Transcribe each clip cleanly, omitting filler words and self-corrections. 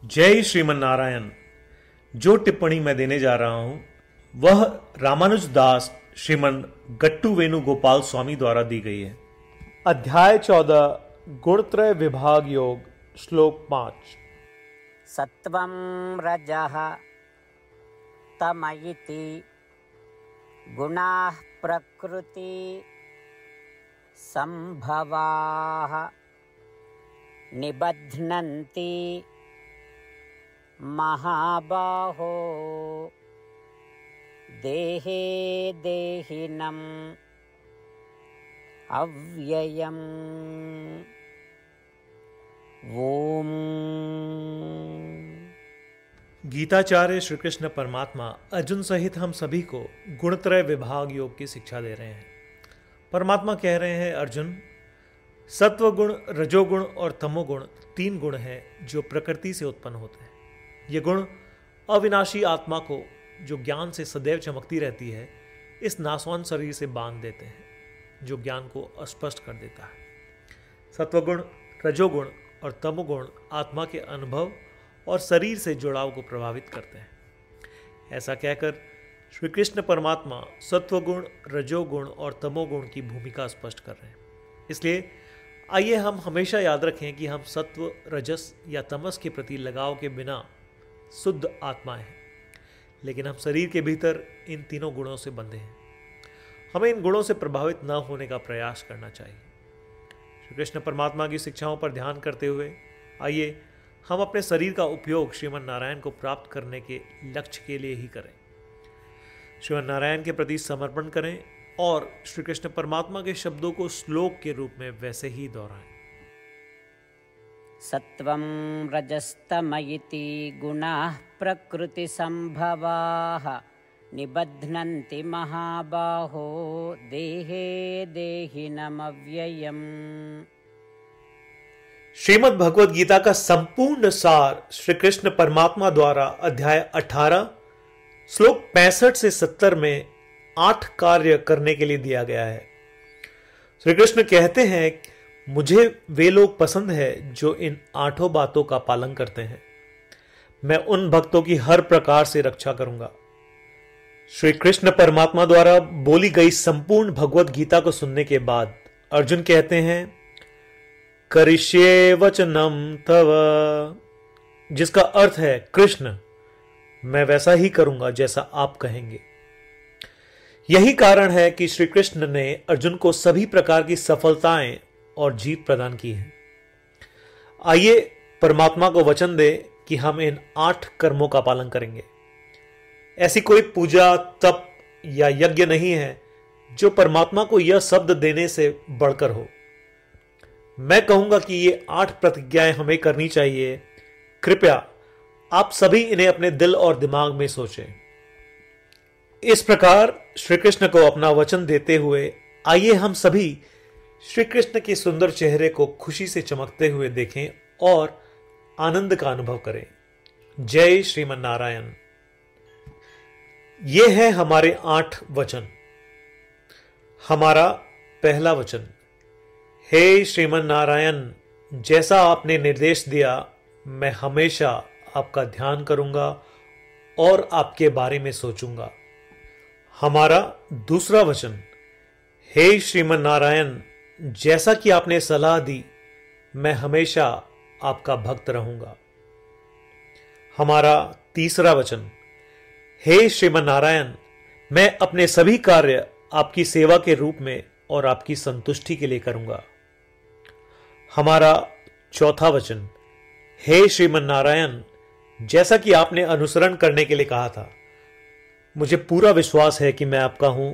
जय श्रीमन नारायण। जो टिप्पणी मैं देने जा रहा हूं वह रामानुज दास श्रीमन गट्टू वेणुगोपाल स्वामी द्वारा दी गई है। अध्याय 14 गुणत्रय विभाग योग श्लोक 5। सत्वं रजः तमयिति गुणाः प्रकृति संभवाः निबध्नन्ति महाबाहो देहे देहिनम् अव्ययम्। ओम। गीताचार्य श्री कृष्ण परमात्मा अर्जुन सहित हम सभी को गुणत्रय विभाग योग की शिक्षा दे रहे हैं। परमात्मा कह रहे हैं, अर्जुन, सत्वगुण, रजोगुण और तमोगुण 3 गुण हैं जो प्रकृति से उत्पन्न होते हैं। ये गुण अविनाशी आत्मा को, जो ज्ञान से सदैव चमकती रहती है, इस नासवान शरीर से बांध देते हैं, जो ज्ञान को अस्पष्ट कर देता है। सत्वगुण, रजोगुण और तमोगुण आत्मा के अनुभव और शरीर से जुड़ाव को प्रभावित करते हैं। ऐसा कहकर श्री कृष्ण परमात्मा सत्वगुण, रजोगुण और तमोगुण की भूमिका स्पष्ट कर रहे हैं। इसलिए आइए हम हमेशा याद रखें कि हम सत्व, रजस या तमस के प्रति लगाव के बिना शुद्ध आत्मा है, लेकिन हम शरीर के भीतर इन तीनों गुणों से बंधे हैं। हमें इन गुणों से प्रभावित न होने का प्रयास करना चाहिए। श्री कृष्ण परमात्मा की शिक्षाओं पर ध्यान करते हुए आइए हम अपने शरीर का उपयोग श्रीमन नारायण को प्राप्त करने के लक्ष्य के लिए ही करें। श्रीमन नारायण के प्रति समर्पण करें और श्री कृष्ण परमात्मा के शब्दों को श्लोक के रूप में वैसे ही दोहराएं। सत्वं रजस्तमयिति गुणाः प्रकृति संभवाः निबध्नन्ति महाबाहो देहे देहिनम् अव्ययम्। श्रीमद् भगवद गीता का संपूर्ण सार श्री कृष्ण परमात्मा द्वारा अध्याय 18 श्लोक 65 से 70 में 8 कार्य करने के लिए दिया गया है। श्री कृष्ण कहते हैं, मुझे वे लोग पसंद है जो इन 8 बातों का पालन करते हैं। मैं उन भक्तों की हर प्रकार से रक्षा करूंगा। श्री कृष्ण परमात्मा द्वारा बोली गई संपूर्ण भगवद गीता को सुनने के बाद अर्जुन कहते हैं, करिष्ये वचनम तव, जिसका अर्थ है, कृष्ण, मैं वैसा ही करूंगा जैसा आप कहेंगे। यही कारण है कि श्री कृष्ण ने अर्जुन को सभी प्रकार की सफलताएं और जीत प्रदान की है। आइए परमात्मा को वचन दे कि हम इन 8 कर्मों का पालन करेंगे। ऐसी कोई पूजा, तप या यज्ञ नहीं है जो परमात्मा को यह शब्द देने से बढ़कर हो। मैं कहूंगा कि ये 8 प्रतिज्ञाएं हमें करनी चाहिए। कृपया आप सभी इन्हें अपने दिल और दिमाग में सोचें। इस प्रकार श्री कृष्ण को अपना वचन देते हुए आइए हम सभी श्री कृष्ण के सुंदर चेहरे को खुशी से चमकते हुए देखें और आनंद का अनुभव करें। जय श्रीमन नारायण। ये है हमारे 8 वचन। हमारा पहला वचन, हे श्रीमन नारायण, जैसा आपने निर्देश दिया मैं हमेशा आपका ध्यान करूंगा और आपके बारे में सोचूंगा। हमारा दूसरा वचन, हे श्रीमन नारायण, जैसा कि आपने सलाह दी मैं हमेशा आपका भक्त रहूंगा। हमारा तीसरा वचन, हे श्रीमन नारायण, मैं अपने सभी कार्य आपकी सेवा के रूप में और आपकी संतुष्टि के लिए करूंगा। हमारा चौथा वचन, हे श्रीमन नारायण, जैसा कि आपने अनुसरण करने के लिए कहा था, मुझे पूरा विश्वास है कि मैं आपका हूं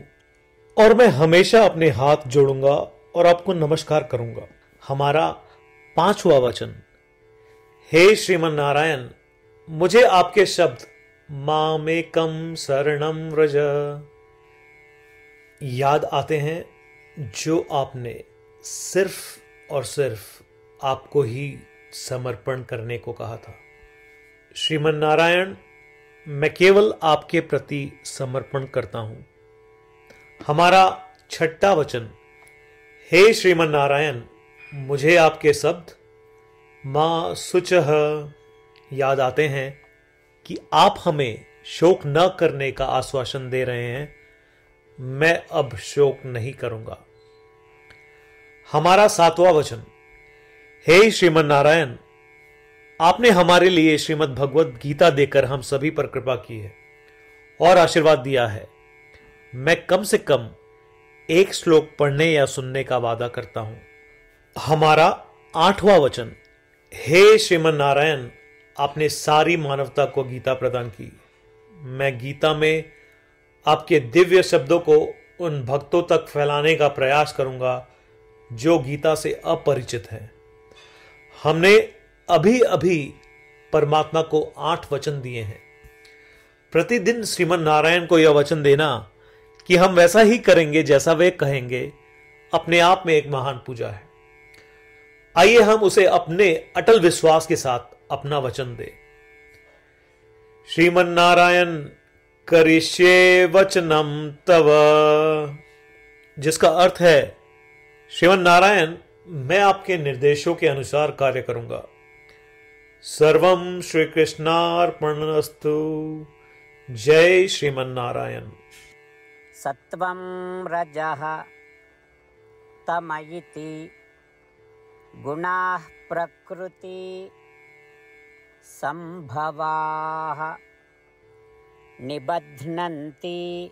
और मैं हमेशा अपने हाथ जोड़ूंगा और आपको नमस्कार करूंगा। हमारा 5वां वचन, हे श्रीमन नारायण, मुझे आपके शब्द मामेकम शरणम व्रज याद आते हैं, जो आपने सिर्फ और सिर्फ आपको ही समर्पण करने को कहा था। श्रीमन नारायण, मैं केवल आपके प्रति समर्पण करता हूं। हमारा 6वां वचन, हे श्रीमन नारायण, मुझे आपके शब्द मां शुचः याद आते हैं कि आप हमें शोक न करने का आश्वासन दे रहे हैं, मैं अब शोक नहीं करूंगा। हमारा 7वां वचन, हे श्रीमन नारायण, आपने हमारे लिए श्रीमद् भगवद गीता देकर हम सभी पर कृपा की है और आशीर्वाद दिया है। मैं कम से कम एक श्लोक पढ़ने या सुनने का वादा करता हूं। हमारा 8वां वचन, हे श्रीमन नारायण, आपने सारी मानवता को गीता प्रदान की। मैं गीता में आपके दिव्य शब्दों को उन भक्तों तक फैलाने का प्रयास करूंगा जो गीता से अपरिचित हैं। हमने अभी अभी परमात्मा को 8 वचन दिए हैं। प्रतिदिन श्रीमन नारायण को यह वचन देना कि हम वैसा ही करेंगे जैसा वे कहेंगे, अपने आप में एक महान पूजा है। आइए हम उसे अपने अटल विश्वास के साथ अपना वचन दें। श्रीमन नारायण करिष्ये वचनम तव, जिसका अर्थ है, श्रीमन नारायण, मैं आपके निर्देशों के अनुसार कार्य करूंगा। सर्वम श्री कृष्णार्पणमस्तु। जय श्रीमन नारायण। सत्वं रजः तमयिति गुणाः प्रकृति संभवाः निबध्नन्ति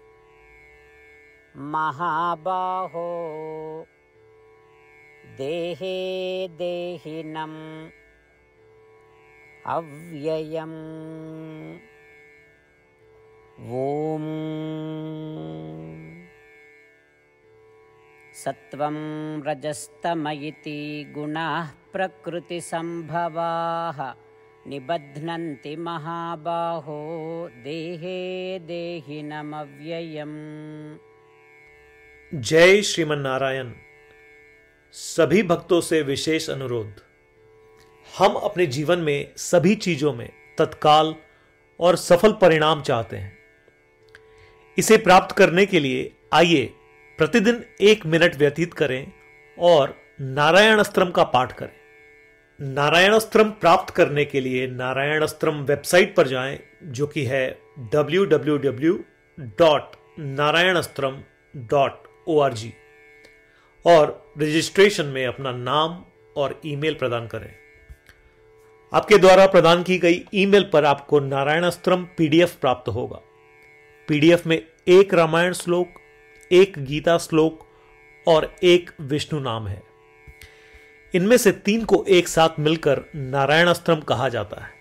महाबाहो देहे देहिनम् अव्ययम्। ॐ सत्वं रजस्तमयिति गुणाः प्रकृतिसम्भवाः निबध्नन्ति महाबाहो देहे देहिनमव्ययम्। जय श्रीमन नारायण। सभी भक्तों से विशेष अनुरोध, हम अपने जीवन में सभी चीजों में तत्काल और सफल परिणाम चाहते हैं। इसे प्राप्त करने के लिए आइए प्रतिदिन 1 मिनट व्यतीत करें और नारायण अस्त्रम का पाठ करें। नारायण अस्त्रम प्राप्त करने के लिए नारायण अस्त्रम वेबसाइट पर जाएं, जो कि है www.narayanastram.org, और रजिस्ट्रेशन में अपना नाम और ईमेल प्रदान करें। आपके द्वारा प्रदान की गई ईमेल पर आपको नारायण अस्त्रम पीडीएफ प्राप्त होगा। पीडीएफ में 1 रामायण श्लोक, 1 गीता श्लोक और 1 विष्णु नाम है। इनमें से 3 को एक साथ मिलकर नारायण अस्त्रम कहा जाता है।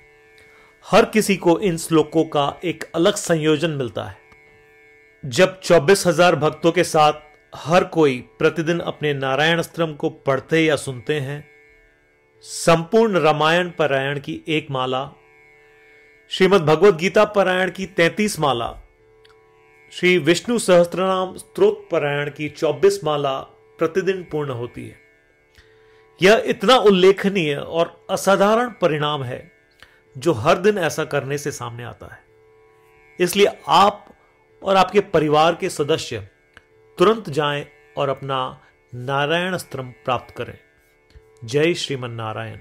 हर किसी को इन श्लोकों का एक अलग संयोजन मिलता है। जब 24,000 भक्तों के साथ हर कोई प्रतिदिन अपने नारायण अस्त्रम को पढ़ते या सुनते हैं, संपूर्ण रामायण पारायण की 1 माला, श्रीमद् भगवद गीता पारायण की 33 माला, श्री विष्णु सहस्त्रनाम स्तोत्र पारायण की 24 माला प्रतिदिन पूर्ण होती है। यह इतना उल्लेखनीय और असाधारण परिणाम है जो हर दिन ऐसा करने से सामने आता है। इसलिए आप और आपके परिवार के सदस्य तुरंत जाएं और अपना नारायण अस्त्रम प्राप्त करें। जय श्रीमन नारायण।